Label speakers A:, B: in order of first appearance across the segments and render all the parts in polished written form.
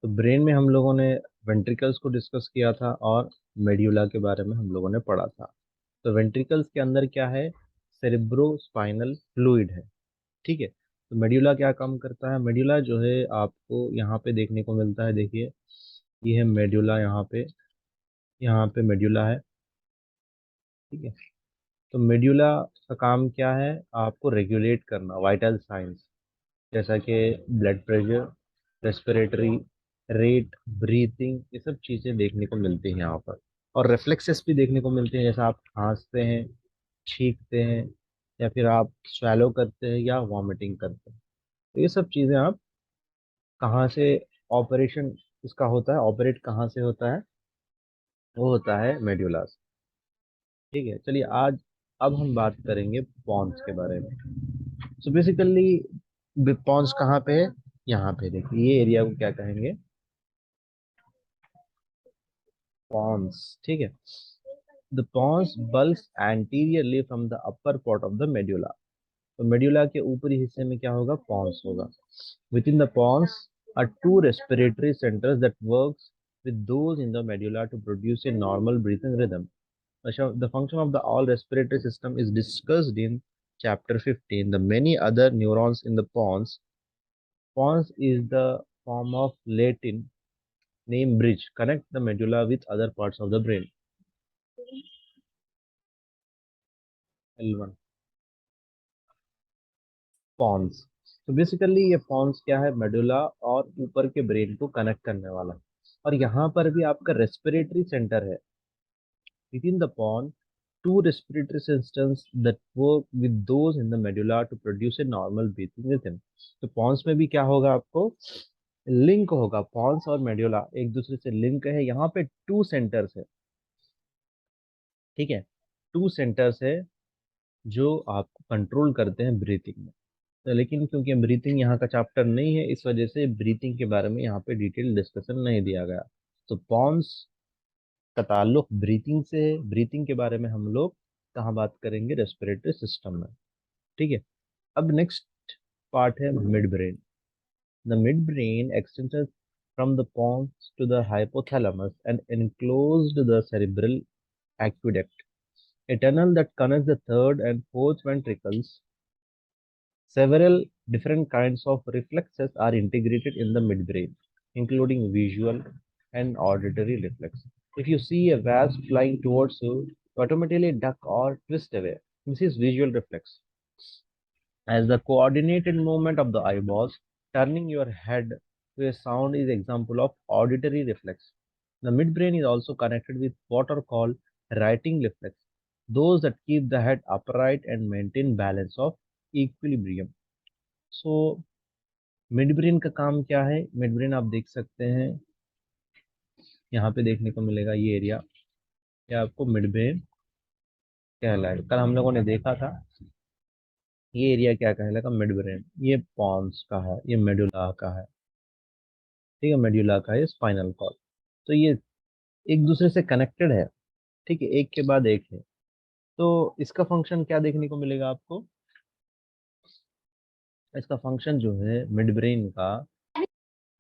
A: तो ब्रेन में हम लोगों ने वेंट्रिकल्स को डिस्कस किया था और मेड्यूला के बारे में हम लोगों ने पढ़ा था। तो वेंट्रिकल्स के अंदर क्या है, सेरेब्रो स्पाइनल फ्लूइड है। ठीक है, तो मेड्यूला क्या काम करता है, मेड्यूला जो है आपको यहाँ पे देखने को मिलता है, देखिए ये है मेड्यूला, यहाँ पे मेड्यूला है। ठीक है, तो मेड्यूला का काम क्या है, आपको रेगुलेट करना वाइटल साइंस, जैसा कि blood pressure, respiratory rate, breathing, ये सब चीज़ें देखने को मिलती हैं यहाँ पर। और रिफ्लेक्सेस भी देखने को मिलते हैं, जैसा आप खांसते हैं, छींकते हैं, या फिर आप स्वैलो करते हैं या वॉमिटिंग करते हैं। तो ये सब चीज़ें आप कहाँ से ऑपरेशन इसका होता है, ऑपरेट कहाँ से होता है, वो होता है मेड्यूला से। ठीक है, चलिए आज अब हम बात करेंगे पॉन्स के बारे में। सो बेसिकली पॉन्स कहाँ पे है, यहाँ पे देखिए, ये एरिया को क्या कहेंगे, pons. ठीक है, the pons bulges anteriorly from the upper part of the medulla. तो मेड्यूला के ऊपरी हिस्से में क्या होगा, pons होगा. Within the pons are two respiratory centers that works with those in the medulla to produce a normal breathing rhythm. The function of the all respiratory system is discussed in chapter 15. The many other neurons in the pons. Pons is the form of Latin name bridge, connect the medulla with other parts of the brain. L1 pons. तो basically ये pons क्या है, medulla और ऊपर के brain को connect करने वाला। और यहाँ पर भी आपका रेस्पिरेटरी सेंटर है। Within the pons two respiratory systems that work with those in the medulla to produce a normal breathing rhythm. तो पॉन्स में भी क्या होगा, आपको लिंक होगा, पॉन्स और मेडुला एक दूसरे से लिंक है। यहाँ पे टू सेंटर्स है। ठीक है, टू सेंटर्स है जो आपको कंट्रोल करते हैं ब्रीथिंग में। तो लेकिन क्योंकि ब्रीथिंग यहाँ का चैप्टर नहीं है, इस वजह से ब्रीथिंग के बारे में यहाँ पे डिटेल डिस्कशन नहीं दिया गया। तो पॉन्स का ताल्लुक ब्रीथिंग से है। ब्रीथिंग के बारे में हम लोग कहाँ बात करेंगे, रेस्पिरेटरी सिस्टम में। ठीक है, अब नेक्स्ट पार्ट है mid brain. The mid brain extends from the pons to the hypothalamus and enclosed the cerebral aqueduct, a tunnel that connects the third and fourth ventricles. Several different kinds of reflexes are integrated in the midbrain, including visual and auditory reflex. If you see a wasp flying towards you, you automatically duck or twist away. This is visual reflex. As the coordinated movement of the eyeballs, turning your head to a sound is example of auditory reflex. The midbrain is also connected with what are called writing reflex, those that keep the head upright and maintain balance of equilibrium. So mid brain का काम क्या है, mid brain आप देख सकते हैं, यहाँ पे देखने को मिलेगा ये एरिया, क्या आपको मिड ब्रेन कहलाएगा। कल हम लोगों ने देखा था ये एरिया क्या कहलाएगा, मिड ब्रेन। ये पॉन्स का है, ये मेडुला का है। ठीक है, मेडुला का है स्पाइनल कॉर्ड। तो ये एक दूसरे से कनेक्टेड है। ठीक है, एक के बाद एक है। तो इसका फंक्शन क्या देखने को मिलेगा आपको, इसका फंक्शन जो है मिड ब्रेन का,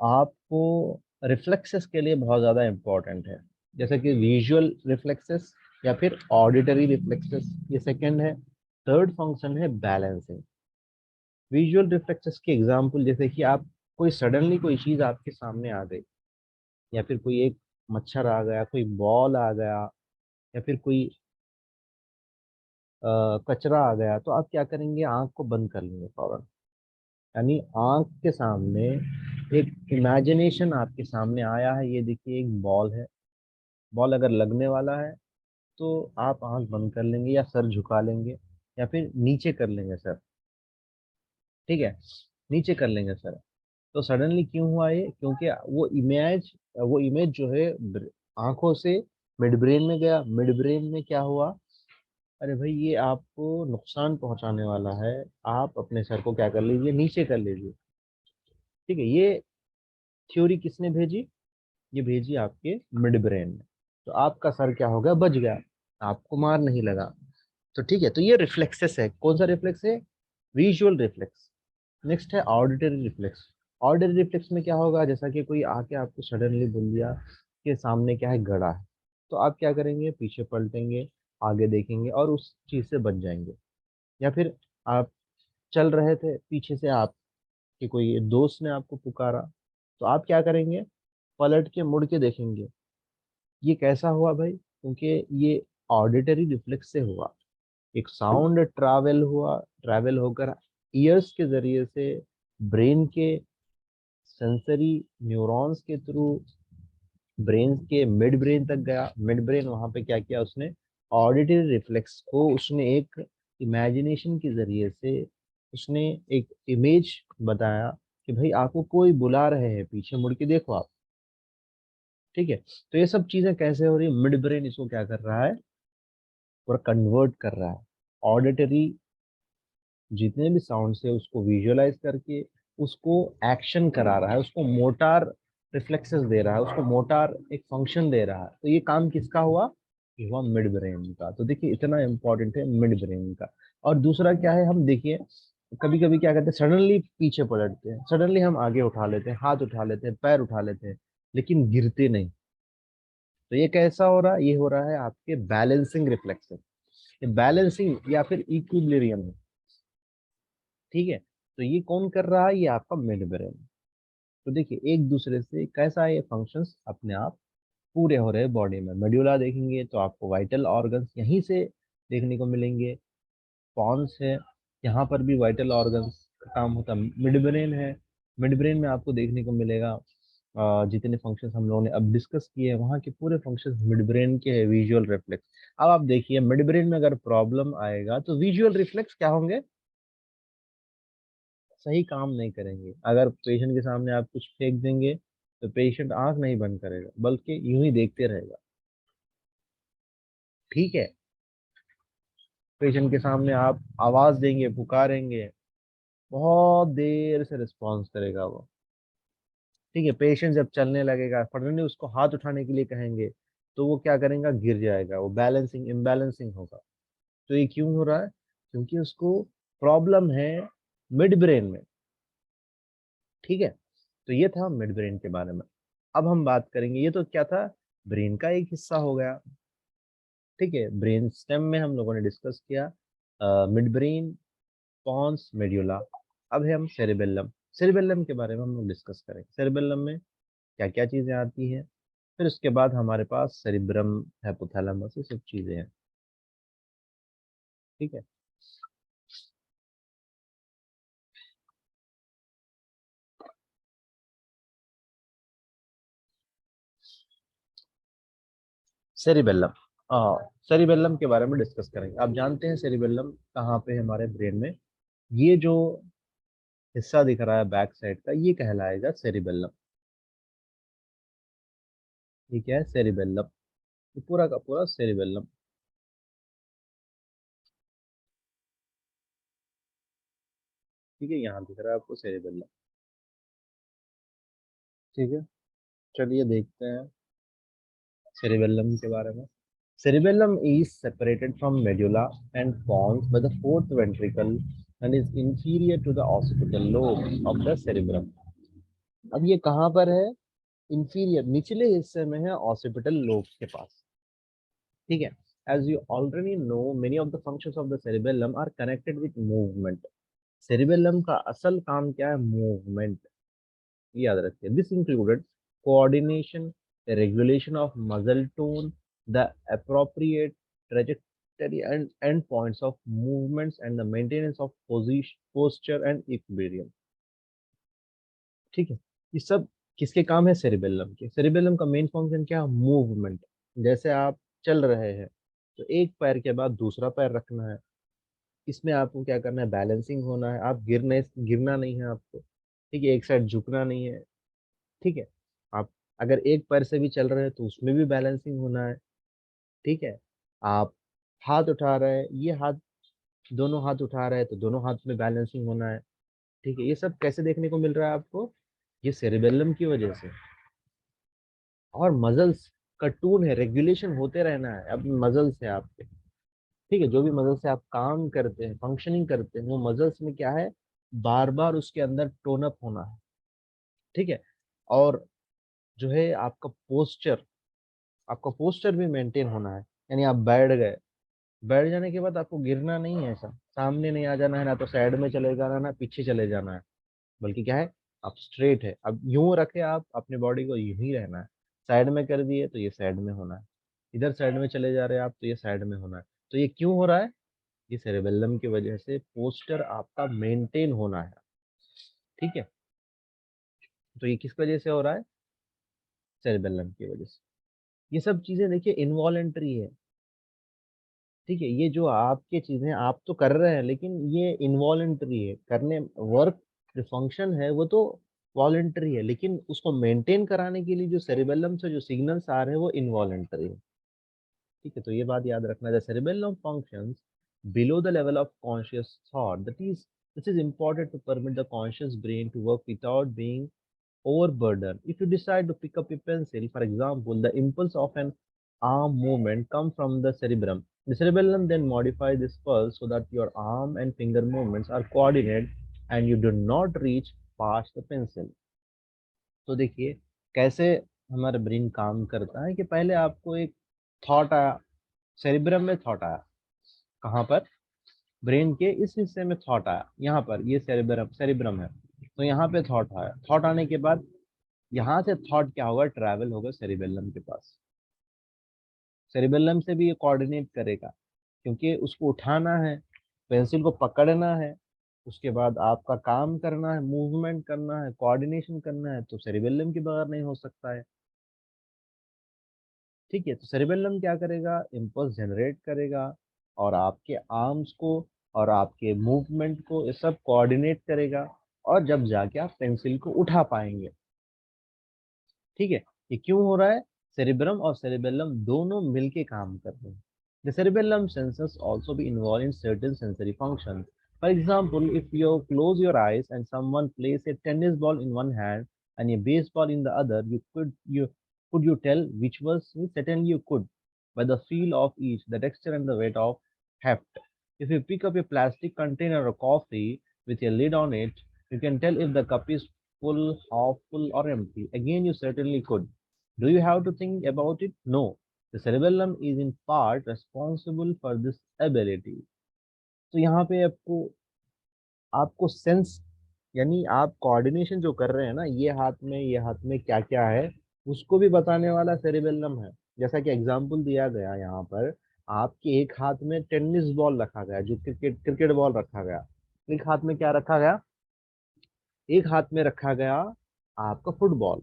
A: आपको रिफ्लेक्सेस के लिए बहुत ज़्यादा इम्पोर्टेंट है। जैसे कि विजुअल रिफ्लेक्सेस या फिर ऑडिटरी रिफ्लेक्सेस, ये सेकंड है। थर्ड फंक्शन है बैलेंसिंग। विजुअल रिफ्लेक्सेस की एग्जांपल, जैसे कि आप कोई सडनली कोई चीज़ आपके सामने आ गई, या फिर कोई एक मच्छर आ गया, कोई बॉल आ गया, या फिर कोई कचरा आ गया, तो आप क्या करेंगे, आंख को बंद कर लेंगे फौरन। यानी आंख के सामने एक इमेजिनेशन आपके सामने आया है, ये देखिए एक बॉल है, बॉल अगर लगने वाला है तो आप आंख बंद कर लेंगे या सर झुका लेंगे या फिर नीचे कर लेंगे सर। ठीक है, नीचे कर लेंगे सर। तो सडनली क्यों हुआ ये, क्योंकि वो इमेज जो है आंखों से मिड ब्रेन में गया। मिड ब्रेन में क्या हुआ, अरे भाई ये आपको नुकसान पहुंचाने वाला है, आप अपने सर को क्या कर लीजिए, नीचे कर लीजिए। ठीक है, ये थ्योरी किसने भेजी, ये भेजी आपके मिड ब्रेन में। तो आपका सर क्या हो गया, बच गया, आपको मार नहीं लगा। तो ठीक है, तो ये रिफ्लेक्सेस है। कौन सा रिफ्लेक्स है, विजुअल रिफ्लेक्स। नेक्स्ट है ऑडिटरी रिफ्लेक्स। ऑडिटरी रिफ्लेक्स में क्या होगा, जैसा कि कोई आके आपको सडनली बोल दिया कि सामने क्या है, गड़ा है, तो आप क्या करेंगे, पीछे पलटेंगे, आगे देखेंगे और उस चीज से बच जाएंगे। या फिर आप चल रहे थे, पीछे से आपके कोई दोस्त ने आपको पुकारा, तो आप क्या करेंगे, पलट के मुड़ के देखेंगे। ये कैसा हुआ भाई, क्योंकि ये ऑडिटरी रिफ्लेक्स से हुआ। एक साउंड ट्रैवल होकर ईयर्स के जरिए से ब्रेन के सेंसरी न्यूरॉन्स के थ्रू ब्रेन के मिड ब्रेन तक गया। मिड ब्रेन वहां पे क्या किया उसने, ऑडिटरी रिफ्लेक्स को उसने एक इमेजिनेशन के जरिए से उसने एक इमेज बताया कि भाई आपको कोई बुला रहे हैं, पीछे मुड़ के देखो आप। ठीक है, तो ये सब चीजें कैसे हो रही है, मिड ब्रेन इसको क्या कर रहा है, पूरा कन्वर्ट कर रहा है। ऑडिटरी जितने भी साउंड से उसको विजुअलाइज करके उसको एक्शन करा रहा है, उसको मोटार रिफ्लेक्सेस दे रहा है, उसको मोटार एक फंक्शन दे रहा है। तो ये काम किसका हुआ, ये हुआ मिड ब्रेन का। तो देखिए इतना इंपॉर्टेंट है मिड ब्रेन का। और दूसरा क्या है, हम देखिए कभी कभी क्या करते हैं, सडनली पीछे पलटते हैं, सडनली हम आगे उठा लेते हैं, हाथ उठा लेते हैं, पैर उठा लेते हैं, लेकिन गिरते नहीं। तो ये कैसा हो रहा है, ये हो रहा है आपके बैलेंसिंग रिफ्लेक्सेस। ये बैलेंसिंग या फिर इक्विलिब्रियम है। ठीक है, तो ये कौन कर रहा है, ये आपका मिड ब्रेन। तो देखिए एक दूसरे से कैसा है, ये फंक्शंस अपने आप पूरे हो रहे हैं बॉडी में। मेड्यूला देखेंगे तो आपको वाइटल ऑर्गन्स यहीं से देखने को मिलेंगे। पॉन्स है, यहाँ पर भी वाइटल ऑर्गन्स का काम होता है। मिड ब्रेन है, मिड ब्रेन में आपको देखने को मिलेगा जितने फंक्शंस हम लोगों ने अब डिस्कस किए हैं वहाँ के पूरे फंक्शंस मिड ब्रेन के है। विजुअल रिफ्लेक्स, अब आप देखिए मिड ब्रेन में अगर प्रॉब्लम आएगा तो विजुअल रिफ्लेक्स क्या होंगे, सही काम नहीं करेंगे। अगर पेशेंट के सामने आप कुछ फेंक देंगे तो पेशेंट आंख नहीं बंद करेगा, बल्कि यूं ही देखते रहेगा। ठीक है, पेशेंट के सामने आप आवाज देंगे, पुकारेंगे, बहुत देर से रिस्पॉन्स करेगा वो। ठीक है, पेशेंट जब चलने लगेगा, फटने उसको हाथ उठाने के लिए कहेंगे तो वो क्या करेगा, गिर जाएगा, वो बैलेंसिंग इम्बैलेंसिंग होगा। तो ये क्यों हो रहा है, क्योंकि उसको प्रॉब्लम है मिड ब्रेन में। ठीक है, तो ये था मिड ब्रेन के बारे में। अब हम बात करेंगे, ये तो क्या था, ब्रेन का एक हिस्सा हो गया। ठीक है, ब्रेन स्टेम में हम लोगों ने डिस्कस किया मिड ब्रेन, पॉन्स, मेड्यूला। अब है हम सेरिबेलम। सेरिबेलम के बारे में हम लोग डिस्कस करेंगे, सेरिबेलम में क्या क्या चीजें आती हैं। फिर उसके बाद हमारे पास सेरिब्रम, हाइपोथैलेमस, ये सब चीजें हैं। ठीक है, सेरिबेलम, सेरिबेलम के बारे में डिस्कस करेंगे। आप जानते हैं सेरिबेलम कहाँ पे है हमारे ब्रेन में, ये जो हिस्सा दिख रहा है बैक साइड का, ये कहलाएगा सेरिबेलम। ठीक है, सेरिबेलम, ये पूरा का पूरा सेरिबेलम। ठीक है, यहाँ दिख रहा है आपको सेरिबेलम। ठीक है, चलिए देखते हैं सेरिबेलम के बारे में। Cerebellum is separated from medulla and pons by the fourth ventricle and is inferior to the occipital lobe of the cerebrum. अब ये कहाँ पर है, इंफीरियर, निचले हिस्से में है, ऑसिपिटल लोब के पास। ठीक है, as you already know many of the functions of the cerebellum are connected with movement. cerebellum का असल काम क्या है, मूवमेंट, याद रखिए। This included coordination, regulation of muscle tone, the appropriate trajectory and end points of movements and the maintenance of position, posture and equilibrium. ठीक है, ये सब किसके काम है, सेरिबेलम के। सेरिबेलम का मेन फंक्शन क्या है, मूवमेंट। जैसे आप चल रहे हैं तो एक पैर के बाद दूसरा पैर रखना है, इसमें आपको क्या करना है, बैलेंसिंग होना है। आप गिरना नहीं है आपको। ठीक है, एक साइड झुकना नहीं है। ठीक है, आप अगर एक पैर से भी चल रहे हैं तो उसमें भी बैलेंसिंग होना है। ठीक है, आप हाथ उठा रहे हैं, ये हाथ, दोनों हाथ उठा रहे हैं तो दोनों हाथ में बैलेंसिंग होना है। ठीक है, ये सब कैसे देखने को मिल रहा है आपको, ये सेरिबेलम की वजह से। और मसल्स का टून है, रेगुलेशन होते रहना है, अब मसल्स है आपके। ठीक है, जो भी मसल्स से आप काम करते हैं, फंक्शनिंग करते हैं, वो मसल्स में क्या है, बार बार उसके अंदर टोन अप होना है। ठीक है। और जो है आपका पोस्चर भी मेंटेन होना है। यानी आप बैठ गए, बैठ जाने के बाद आपको गिरना नहीं है, ऐसा सामने नहीं आ जाना है, ना तो साइड में चले जाना है, ना पीछे चले जाना है, बल्कि क्या है, आप स्ट्रेट है। अब यूं रखे आप अपने बॉडी को, यूं ही रहना है। साइड में कर दिए तो ये साइड में होना है, इधर साइड में चले जा रहे हैं आप तो ये साइड में होना है। तो ये क्यों हो रहा है? ये सेरेबेलम की वजह से पोस्टर आपका मेंटेन होना है। ठीक है। तो ये किस वजह से हो रहा है? सेरेबेलम की वजह से। ये सब चीजें देखिए इनवॉलेंट्री है। ठीक है, ये जो आपके चीजें आप तो कर रहे हैं, लेकिन ये इनवॉलेंट्री है करने। वर्क जो फंक्शन है वो तो वॉलेंट्री है, लेकिन उसको मेंटेन कराने के लिए जो सेरिबेलम से जो सिग्नल्स आ रहे हैं वो इनवॉलेंट्री है। ठीक है, तो ये बात याद रखना। The cerebellum functions below the level of conscious thought, that is this is important to permit the conscious brain to work without being overburdened. If you decide to pick up a pencil, for example, the impulse of an arm movement comes from the cerebrum. The cerebellum then modifies this pulse so that your arm and finger movements are coordinated and you do not reach past the pencil. तो देखिए कैसे हमारा brain काम करता है कि पहले आपको एक थॉट आया, सेरिब्रम में थॉट आया। कहाँ पर? ब्रेन के इस हिस्से में थॉट आया, यहाँ पर ये सेरिब्रम सेरिब्रम है। तो यहाँ पे थॉट आया, थॉट आने के बाद यहाँ से थॉट क्या होगा, ट्रैवल होगा सेरिबेलम के पास। सेरिबेलम से भी ये कोऑर्डिनेट करेगा, क्योंकि उसको उठाना है, पेंसिल को पकड़ना है, उसके बाद आपका काम करना है, मूवमेंट करना है, कोऑर्डिनेशन करना है, तो सेरिबेलम के बगैर नहीं हो सकता है। ठीक है, तो सेरिबेलम क्या करेगा, इम्पल्स जनरेट करेगा, और आपके आर्म्स को और आपके मूवमेंट को ये सब कोऑर्डिनेट करेगा, और जब जाके आप पेंसिल को उठा पाएंगे। ठीक है, ये क्यों हो रहा है? सेरिब्रम और सेरिबेलम दोनों मिलके काम कर रहे हैं। The cerebellum senses also be involved in certain sensory functions. For example, if you close your eyes and someone plays a tennis ball in one hand and a baseball in the other, could you tell which was? Certainly you could, by the feel of each, the texture and the weight of heft. If you pick up a plastic container of coffee with a lid on it, you can tell if the cup is full, half full, or empty. Again, you certainly could. Do you have to think about it? No. The cerebellum is in part responsible for this ability. तो यहाँ पे आपको आपको sense, यानी आप coordination जो कर रहे हैं ना, ये हाथ में क्या क्या है, उसको भी बताने वाला सेरिबेलम है। जैसा कि एग्जांपल दिया गया यहाँ पर, आपके एक हाथ में टेनिस बॉल रखा गया, जो क्रिकेट क्रिकेट बॉल रखा गया। एक हाथ में क्या रखा गया? एक हाथ में रखा गया आपका फुटबॉल।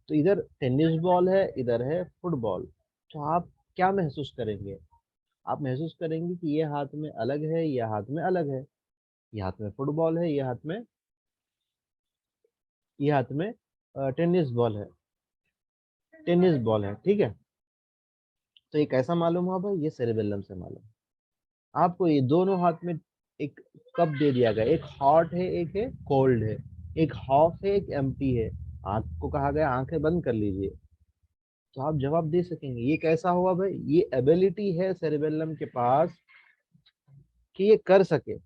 A: तो इधर टेनिस बॉल है, इधर है फुटबॉल। तो आप क्या महसूस करेंगे? आप महसूस करेंगे कि ये हाथ में अलग है, ये हाथ में अलग है। ये हाथ में फुटबॉल है, ये हाथ में टेनिस बॉल है, टेनिस बॉल है। ठीक है, तो ये कैसा मालूम हुआ भाई? ये सेरिबेलम से मालूम। आपको ये दोनों हाथ में एक कप दे दिया गया, एक हॉट है, एक है कोल्ड है, एक हाफ है, एक एम्प्टी है। आपको कहा गया आंखें बंद कर लीजिए, तो आप जवाब दे सकेंगे। ये कैसा हुआ भाई? ये एबिलिटी है सेरिबेलम के पास कि ये कर सके।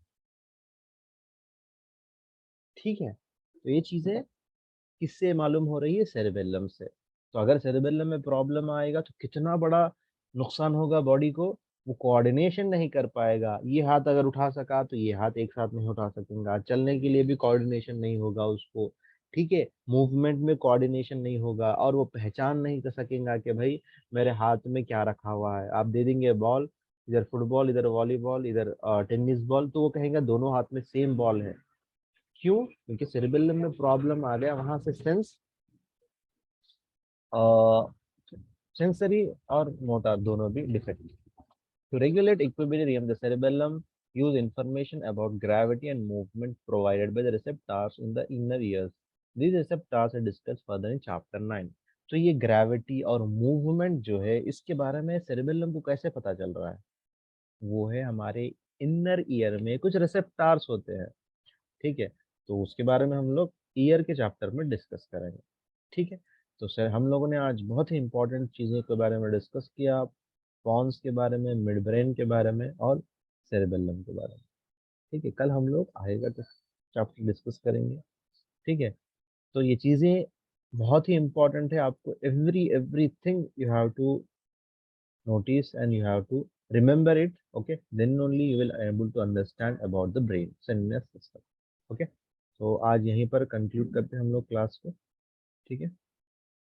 A: ठीक है, तो ये चीजें किससे मालूम हो रही है? सेरेबेलम से। तो अगर सेरेबेलम में प्रॉब्लम आएगा तो कितना बड़ा नुकसान होगा बॉडी को। वो कोऑर्डिनेशन नहीं कर पाएगा। ये हाथ अगर उठा सका तो ये हाथ एक साथ नहीं उठा सकेगा, चलने के लिए भी कोऑर्डिनेशन नहीं होगा उसको। ठीक है, मूवमेंट में कोऑर्डिनेशन नहीं होगा, और वो पहचान नहीं कर सकेगा कि भाई मेरे हाथ में क्या रखा हुआ है। आप दे देंगे बॉल, इधर फुटबॉल, इधर वॉलीबॉल, इधर टेनिस बॉल, तो वो कहेगा दोनों हाथ में सेम बॉल है। क्यों? क्योंकि सेरिबेलम में प्रॉब्लम आ गया, वहां से सेंसरी और मोटर दोनों भी defect. To regulate equilibrium the cerebellum use information about gravity and movement provided by the receptors in the inner ears. These receptors are discussed further in chapter 9. तो ये gravity और movement जो है, इसके बारे में सेरिबेलम को कैसे पता चल रहा है? वो है हमारे इनर ईयर में कुछ रिसेप्टार्स होते हैं। ठीक है, तो उसके बारे में हम लोग ईयर के चैप्टर में डिस्कस करेंगे। ठीक है, तो सर हम लोगों ने आज बहुत ही इंपॉर्टेंट चीज़ों के बारे में डिस्कस किया। पॉन्स के बारे में, मिड ब्रेन के बारे में, और सेरेबेलम के बारे में। ठीक है, कल हम लोग आएगा तो चैप्टर डिस्कस करेंगे। ठीक है, तो ये चीज़ें बहुत ही इम्पोर्टेंट है, आपको everything you have to notice and you have to remember it. Okay, then only you will able to understand about the brain central system. Okay, तो आज यहीं पर कंक्लूड करते हैं हम लोग क्लास को. ठीक है.